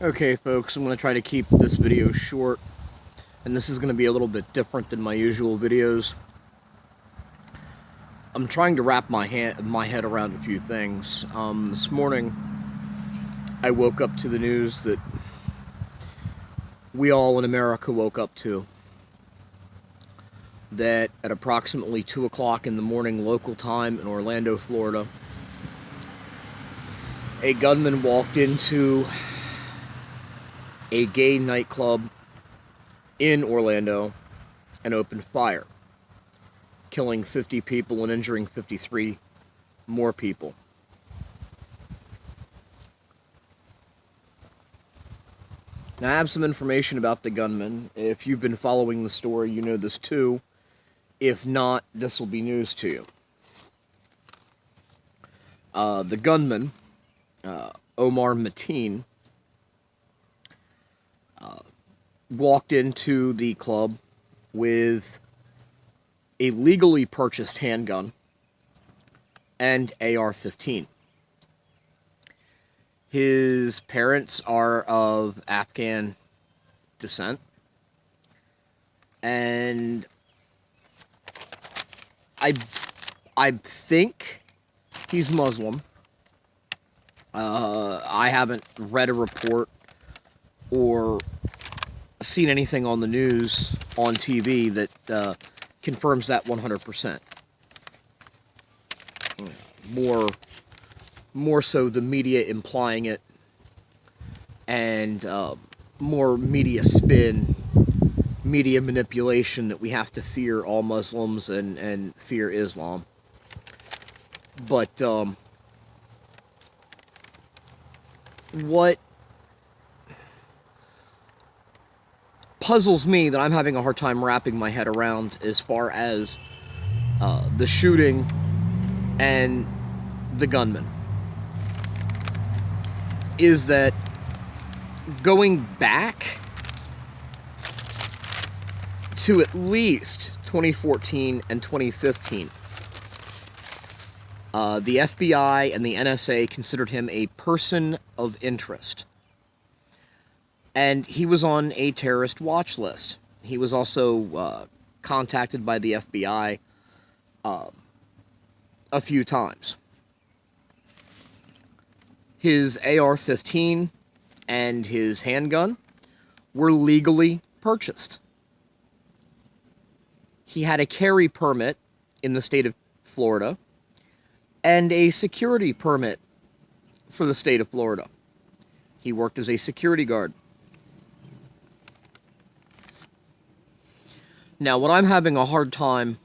Okay, folks, I'm going to try to keep this video short, and this is going to be a little bit different than my usual videos. I'm trying to wrap my head around a few things. This morning, I woke up to the news that we all in America woke up to. That at approximately 2 o'clock in the morning local time in Orlando, Florida, a gunman walked into a gay nightclub in Orlando and opened fire, killing 50 people and injuring 53 more people. Now, I have some information about the gunman. If you've been following the story, you know this too. If not, this will be news to you. The gunman, Omar Mateen, walked into the club with a legally purchased handgun and AR-15. His parents are of Afghan descent, and I think he's Muslim. I haven't read a report or seen anything on the news, on TV, that confirms that 100%. More so the media implying it, and more media spin, media manipulation that we have to fear all Muslims and fear Islam. But what puzzles me, that I'm having a hard time wrapping my head around as far as the shooting and the gunman, is that going back to at least 2014 and 2015, the FBI and the NSA considered him a person of interest. And he was on a terrorist watch list. He was also contacted by the FBI a few times. His AR-15 and his handgun were legally purchased. He had a carry permit in the state of Florida and a security permit for the state of Florida. He worked as a security guard. Now, what I'm having a hard time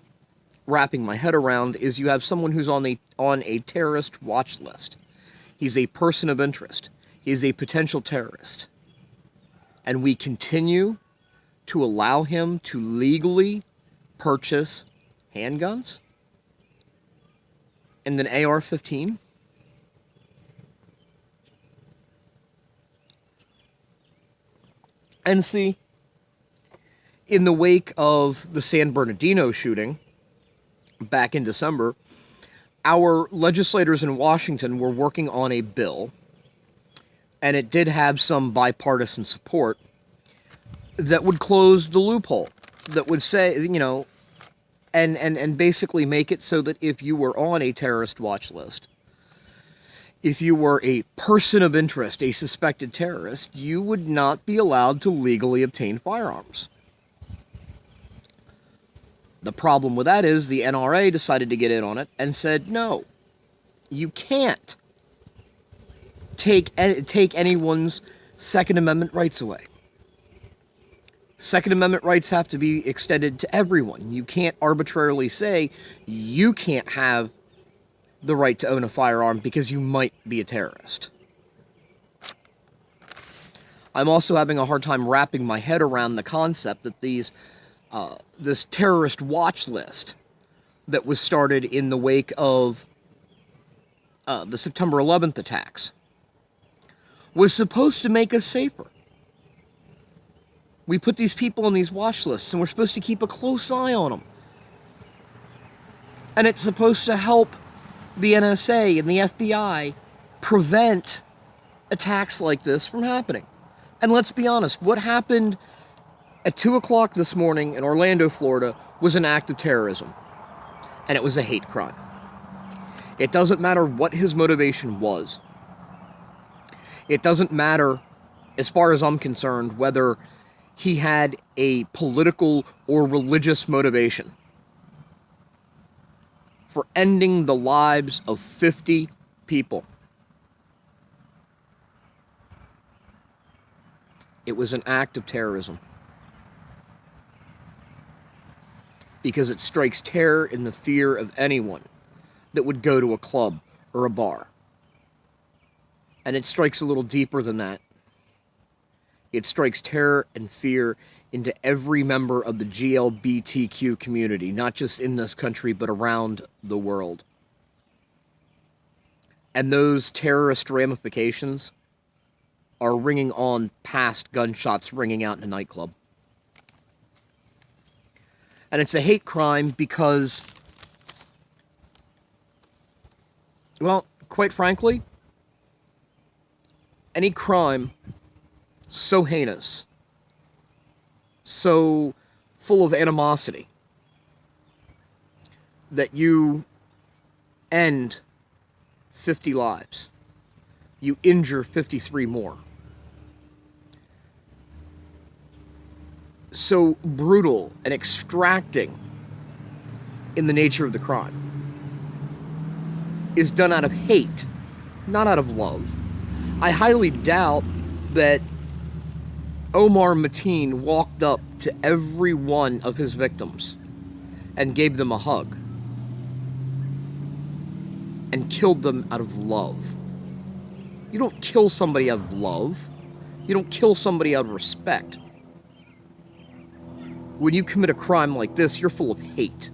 wrapping my head around is you have someone who's on a terrorist watch list. He's a person of interest. He's a potential terrorist. And we continue to allow him to legally purchase handguns and an AR-15? And see, in the wake of the San Bernardino shooting back in December, our legislators in Washington were working on a bill, and it did have some bipartisan support, that would close the loophole, that would say, and basically make it so that if you were on a terrorist watch list, if you were a person of interest, a suspected terrorist, you would not be allowed to legally obtain firearms. The problem with that is the NRA decided to get in on it and said, no, you can't take anyone's Second Amendment rights away. Second Amendment rights have to be extended to everyone. You can't arbitrarily say you can't have the right to own a firearm because you might be a terrorist. I'm also having a hard time wrapping my head around the concept that this terrorist watch list that was started in the wake of the September 11th attacks was supposed to make us safer. We put these people on these watch lists, and we're supposed to keep a close eye on them. And it's supposed to help the NSA and the FBI prevent attacks like this from happening. And let's be honest, what happened at 2 o'clock this morning in Orlando, Florida, was an act of terrorism. And it was a hate crime. It doesn't matter what his motivation was. It doesn't matter, as far as I'm concerned, whether he had a political or religious motivation for ending the lives of 50 people. It was an act of terrorism. Because it strikes terror in the fear of anyone that would go to a club or a bar. And it strikes a little deeper than that. It strikes terror and fear into every member of the GLBTQ community, not just in this country, but around the world. And those terrorist ramifications are ringing on past gunshots ringing out in a nightclub. And it's a hate crime because, well, quite frankly, any crime so heinous, so full of animosity, that you end 50 lives, you injure 53 more. So brutal and extracting in the nature of the crime is done out of hate, not out of love. I highly doubt that Omar Mateen walked up to every one of his victims and gave them a hug and killed them out of love. You don't kill somebody out of love. You don't kill somebody out of respect. When you commit a crime like this, you're full of hate.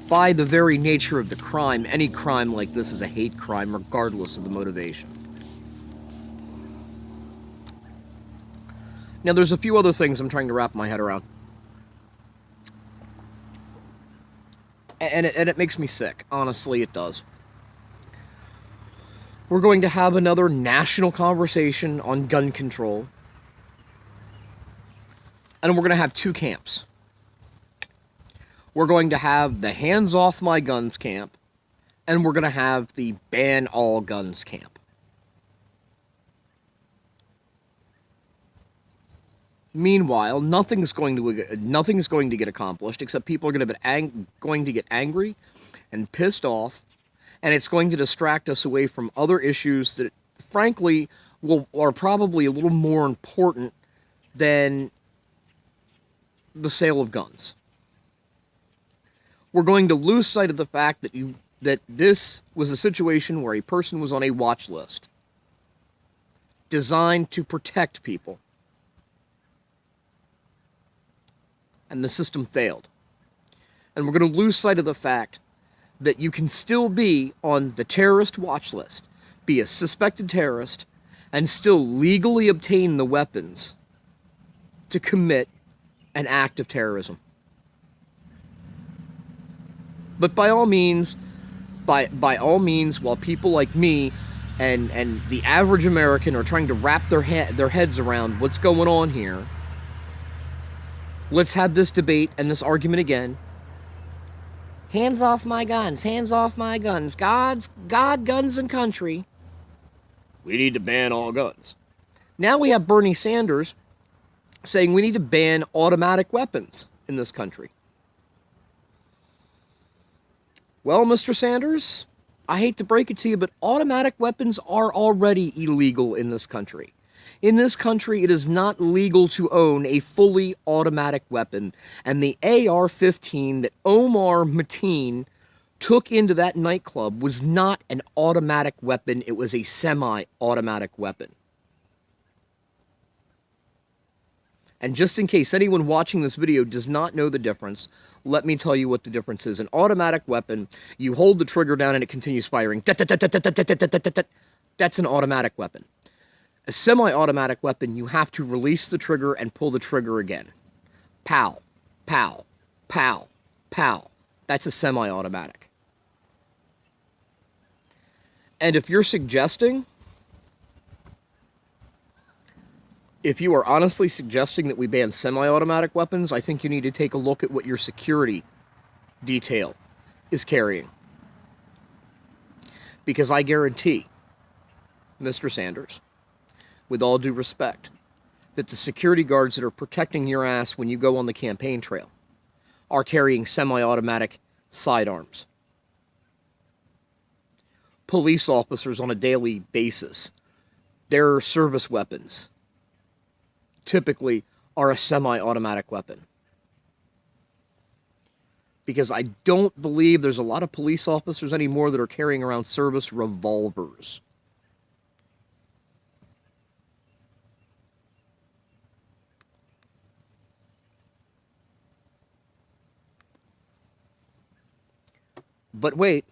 By the very nature of the crime, any crime like this is a hate crime, regardless of the motivation. Now, there's a few other things I'm trying to wrap my head around. And it makes me sick. Honestly, it does. We're going to have another national conversation on gun control. And we're going to have two camps. We're going to have the hands off my guns camp, and we're going to have the ban all guns camp. Meanwhile, nothing's going to get accomplished, except people are going to get angry and pissed off, and it's going to distract us away from other issues that, frankly, are probably a little more important than the sale of guns. We're going to lose sight of the fact that this was a situation where a person was on a watch list designed to protect people. And the system failed. And we're going to lose sight of the fact that you can still be on the terrorist watch list, be a suspected terrorist, and still legally obtain the weapons to commit an act of terrorism. But by all means, while people like me and the average American are trying to wrap their heads around what's going on here, let's have this debate and this argument again. Hands off my guns, hands off my guns. God, guns, and country. We need to ban all guns. Now we have Bernie Sanders saying we need to ban automatic weapons in this country. Well, Mr. Sanders, I hate to break it to you, but automatic weapons are already illegal in this country. In this country, it is not legal to own a fully automatic weapon, and the AR-15 that Omar Mateen took into that nightclub was not an automatic weapon, it was a semi-automatic weapon. And just in case anyone watching this video does not know the difference, let me tell you what the difference is. An automatic weapon, you hold the trigger down and it continues firing. That's an automatic weapon. A semi-automatic weapon, you have to release the trigger and pull the trigger again. Pow, pow, pow, pow. That's a semi-automatic. And if you're suggesting, if you are honestly suggesting that we ban semi-automatic weapons, I think you need to take a look at what your security detail is carrying. Because I guarantee, Mr. Sanders, with all due respect, that the security guards that are protecting your ass when you go on the campaign trail are carrying semi-automatic sidearms. Police officers on a daily basis, their service weapons typically are a semi-automatic weapon. Because I don't believe there's a lot of police officers anymore that are carrying around service revolvers. But wait,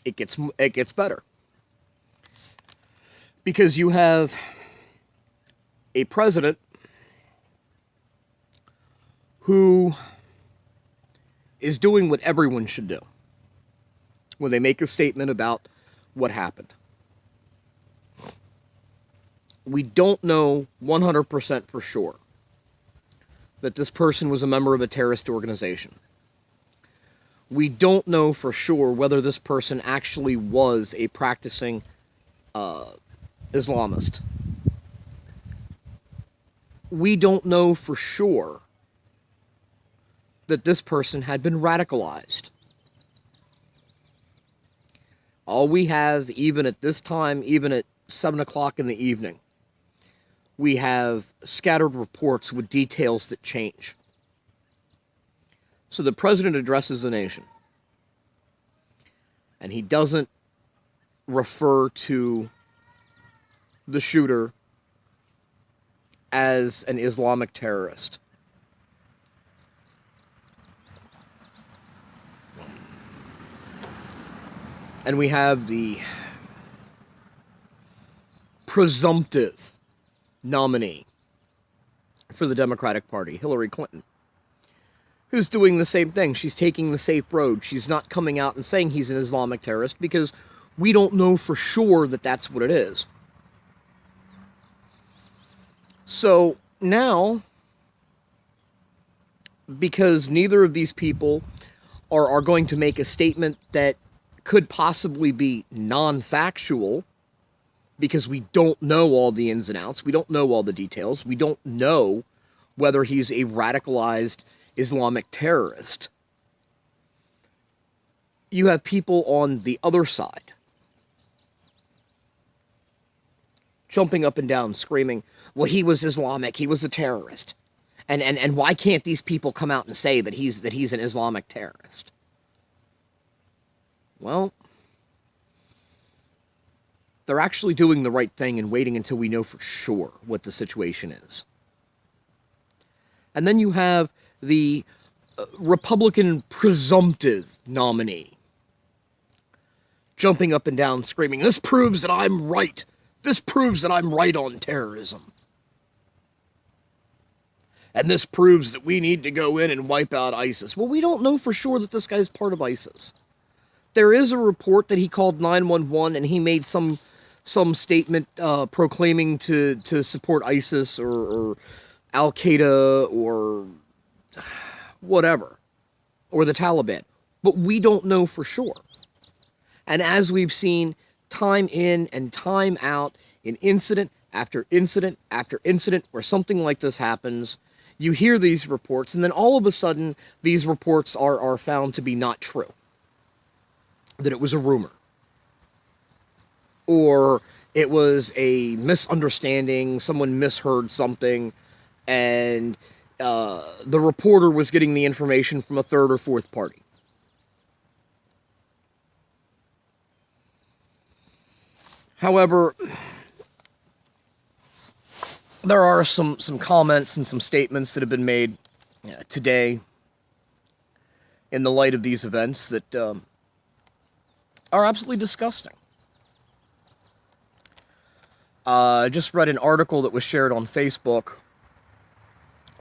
it gets better. Because you have a president who is doing what everyone should do when they make a statement about what happened. We don't know 100% for sure that this person was a member of a terrorist organization. We don't know for sure whether this person actually was a practicing Islamist. We don't know for sure that this person had been radicalized. All we have, even at this time, even at 7 o'clock in the evening, we have scattered reports with details that change. So the president addresses the nation, and he doesn't refer to the shooter as an Islamic terrorist. And we have the presumptive nominee for the Democratic Party, Hillary Clinton, who's doing the same thing. She's taking the safe road. She's not coming out and saying he's an Islamic terrorist because we don't know for sure that that's what it is. So now, because neither of these people are going to make a statement that could possibly be non-factual, because we don't know all the ins and outs, we don't know all the details, we don't know whether he's a radicalized Islamic terrorist. You have people on the other side jumping up and down, screaming, well, he was Islamic, he was a terrorist. And why can't these people come out and say that he's an Islamic terrorist? Well, they're actually doing the right thing and waiting until we know for sure what the situation is. And then you have the Republican presumptive nominee jumping up and down, screaming, this proves that I'm right. This proves that I'm right on terrorism. And this proves that we need to go in and wipe out ISIS. Well, we don't know for sure that this guy's part of ISIS. There is a report that he called 911 and he made some statement proclaiming to support ISIS or Al-Qaeda or whatever, or the Taliban. But we don't know for sure. And as we've seen time in and time out, in incident after incident after incident where something like this happens, you hear these reports, and then all of a sudden, these reports are found to be not true. That it was a rumor. Or it was a misunderstanding, someone misheard something, and the reporter was getting the information from a third or fourth party. However, there are some comments and some statements that have been made today in the light of these events that are absolutely disgusting. I just read an article that was shared on Facebook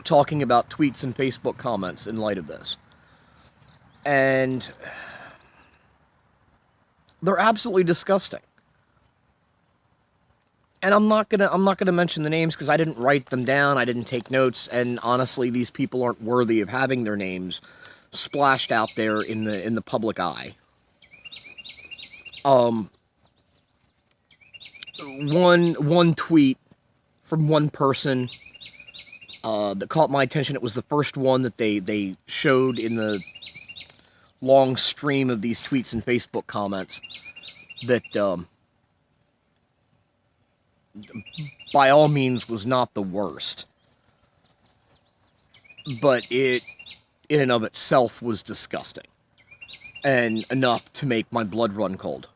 talking about tweets and Facebook comments in light of this. And They're absolutely disgusting. And I'm not gonna mention the names because I didn't write them down. I didn't take notes, and honestly, these people aren't worthy of having their names splashed out there in the public eye. One tweet from one person that caught my attention. It was the first one that they showed in the long stream of these tweets and Facebook comments that by all means was not the worst, but it in and of itself was disgusting and enough to make my blood run cold.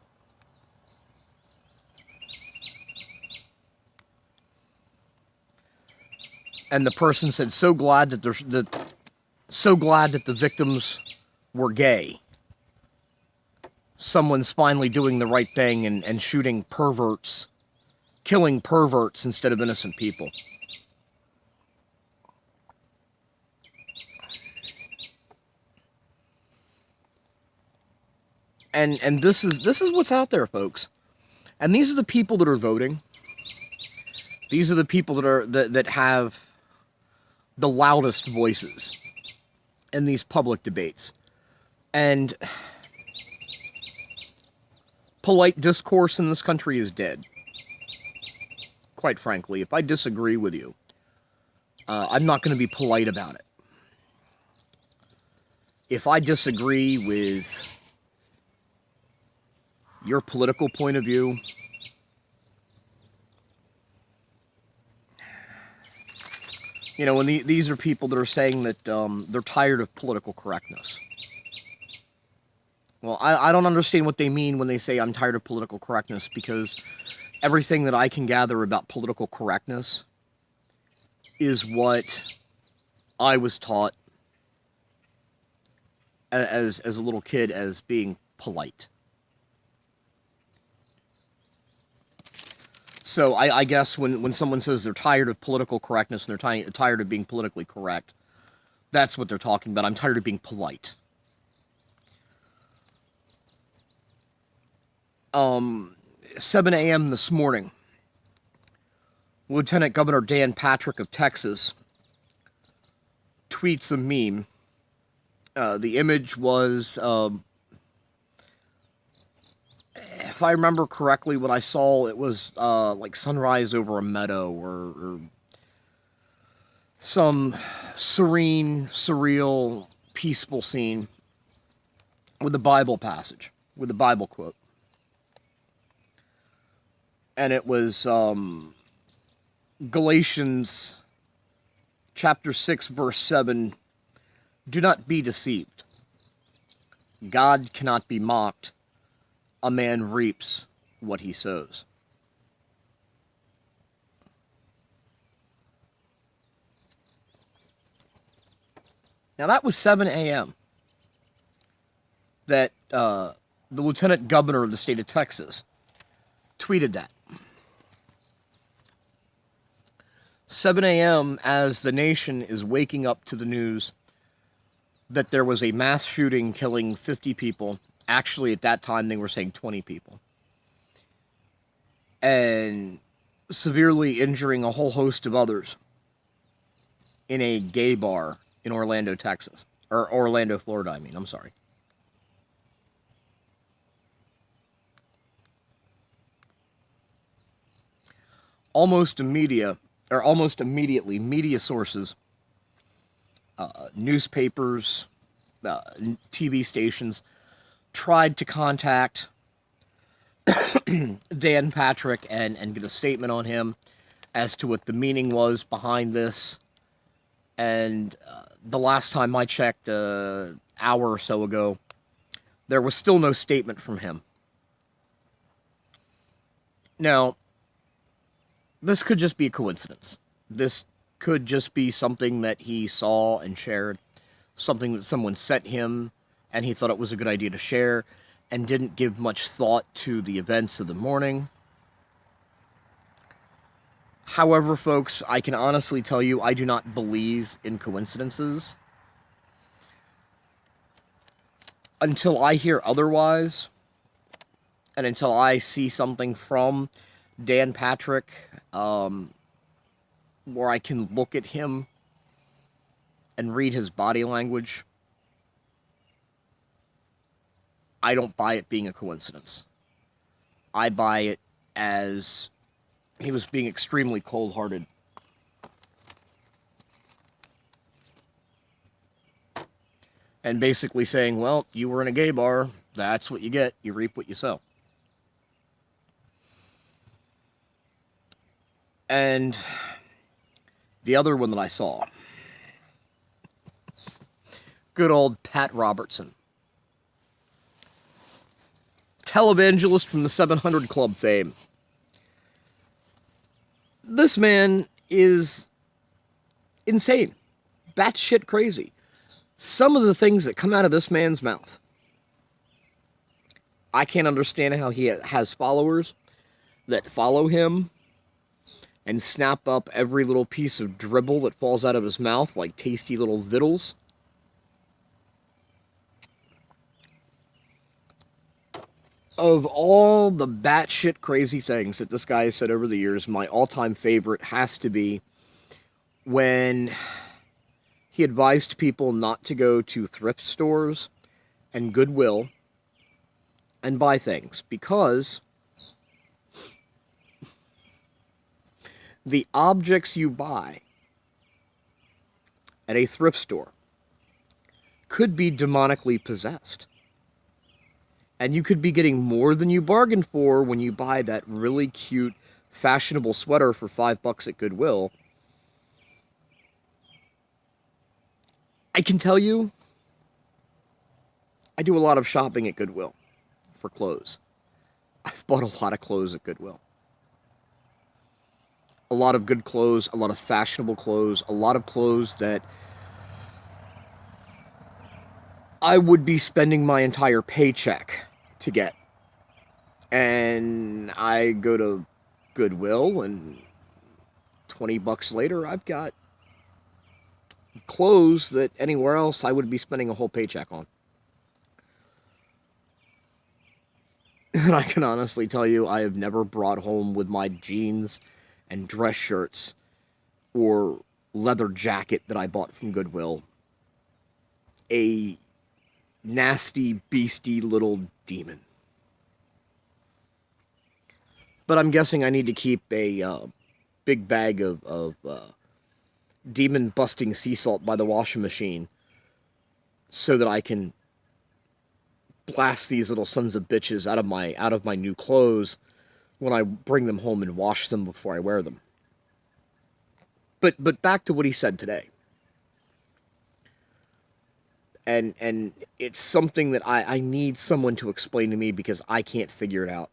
And the person said, so glad that the victims were gay. Someone's finally doing the right thing and shooting perverts, killing perverts instead of innocent people. And this is what's out there, folks. And these are the people that are voting. These are the people that have the loudest voices in these public debates. And polite discourse in this country is dead. Quite frankly, if I disagree with you, I'm not going to be polite about it. If I disagree with your political point of view, you know, when these are people that are saying that they're tired of political correctness. Well, I don't understand what they mean when they say I'm tired of political correctness, because everything that I can gather about political correctness is what I was taught as a little kid as being polite. So I guess when someone says they're tired of political correctness and they're tired of being politically correct, that's what they're talking about. I'm tired of being polite. 7 a.m. this morning, Lieutenant Governor Dan Patrick of Texas tweets a meme. The image was, if I remember correctly, what I saw, it was like sunrise over a meadow or some serene, surreal, peaceful scene with a Bible passage, with a Bible quote. And it was Galatians chapter 6, verse 7, do not be deceived. God cannot be mocked. A man reaps what he sows. Now that was 7 a.m. that the Lieutenant Governor of the state of Texas tweeted that. 7 a.m. as the nation is waking up to the news that there was a mass shooting killing 50 people. Actually, at that time, they were saying 20 people. And severely injuring a whole host of others in a gay bar in Orlando, Texas. Or Orlando, Florida, I mean. I'm sorry. Almost immediately, media sources, newspapers, TV stations, tried to contact Dan Patrick and get a statement on him as to what the meaning was behind this. And the last time I checked, an hour or so ago, there was still no statement from him. Now, this could just be a coincidence. This could just be something that he saw and shared, something that someone sent him, and he thought it was a good idea to share, and didn't give much thought to the events of the morning. However, folks, I can honestly tell you I do not believe in coincidences. Until I hear otherwise, And until I see something from Dan Patrick, where I can look at him and read his body language, I don't buy it being a coincidence. I buy it as he was being extremely cold-hearted. And basically saying, well, you were in a gay bar, that's what you get, you reap what you sow. And the other one that I saw, good old Pat Robertson, televangelist from the 700 Club fame. This man is insane, batshit crazy. Some of the things that come out of this man's mouth, I can't understand how he has followers that follow him and snap up every little piece of dribble that falls out of his mouth like tasty little vittles. Of all the batshit crazy things that this guy has said over the years, my all-time favorite has to be when he advised people not to go to thrift stores and Goodwill and buy things because the objects you buy at a thrift store could be demonically possessed. And you could be getting more than you bargained for when you buy that really cute, fashionable sweater for $5 at Goodwill. I can tell you, I do a lot of shopping at Goodwill for clothes. I've bought a lot of clothes at Goodwill. A lot of good clothes, a lot of fashionable clothes, a lot of clothes that I would be spending my entire paycheck to get. And I go to Goodwill, and $20 later, I've got clothes that anywhere else I would be spending a whole paycheck on. And I can honestly tell you, I have never brought home with my jeans and dress shirts or leather jacket that I bought from Goodwill a nasty, beastie little demon. But I'm guessing I need to keep a big bag of demon-busting sea salt by the washing machine so that I can blast these little sons of bitches out of my new clothes when I bring them home and wash them before I wear them. But back to what he said today. And it's something that I need someone to explain to me because I can't figure it out.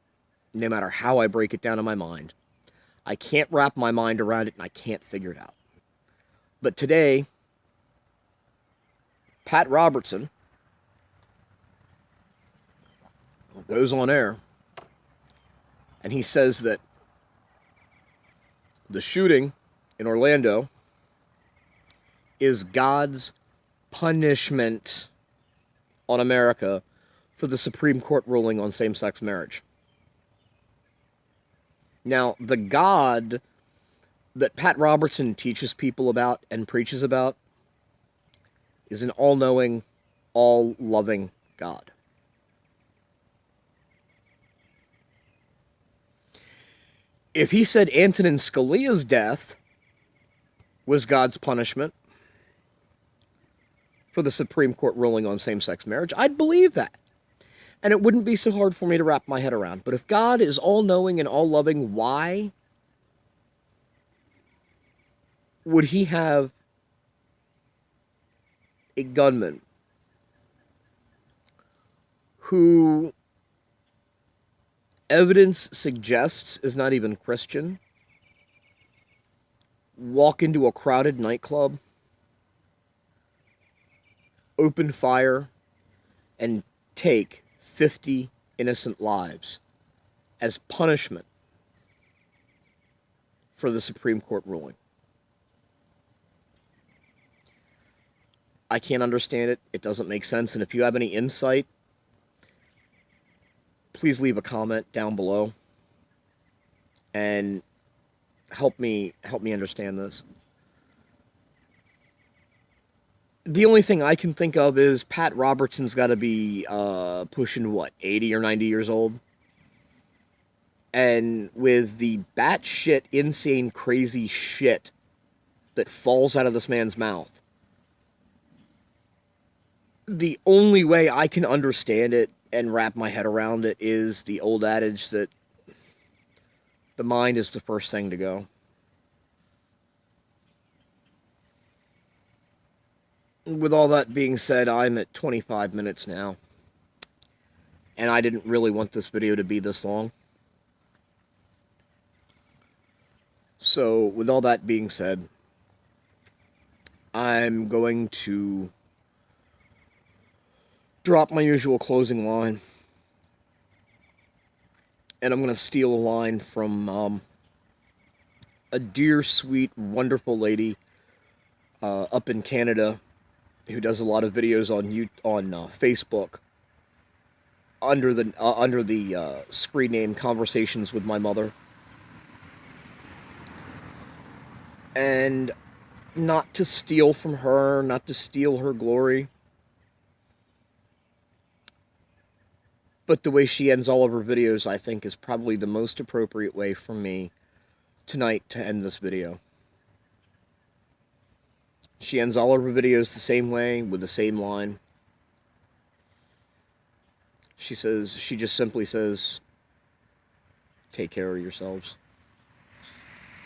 No matter how I break it down in my mind. I can't wrap my mind around it and I can't figure it out. But today, Pat Robertson goes on air and he says that the shooting in Orlando is God's punishment on America for the Supreme Court ruling on same-sex marriage. Now, the God that Pat Robertson teaches people about and preaches about is an all-knowing, all-loving God. If he said Antonin Scalia's death was God's punishment for the Supreme Court ruling on same-sex marriage, I'd believe that. And it wouldn't be so hard for me to wrap my head around. But if God is all-knowing and all-loving, why would he have a gunman who evidence suggests is not even Christian walk into a crowded nightclub, open fire, and take 50 innocent lives as punishment for the Supreme Court ruling? I can't understand it. It doesn't make sense. And if you have any insight please leave a comment down below and help me understand this. The only thing I can think of is Pat Robertson's got to be pushing what, 80 or 90 years old, and with the batshit insane crazy shit that falls out of this man's mouth, the only way I can understand it and wrap my head around it is the old adage that the mind is the first thing to go. With all that being said, I'm at 25 minutes now, and I didn't really want this video to be this long. So, with all that being said, I'm going to drop my usual closing line, and I'm going to steal a line from a dear, sweet, wonderful lady up in Canada who does a lot of videos on Facebook under the screen name Conversations with My Mother. And not to steal from her, not to steal her glory, but the way she ends all of her videos, I think, is probably the most appropriate way for me tonight to end this video. She ends all of her videos the same way, with the same line. She just simply says, take care of yourselves.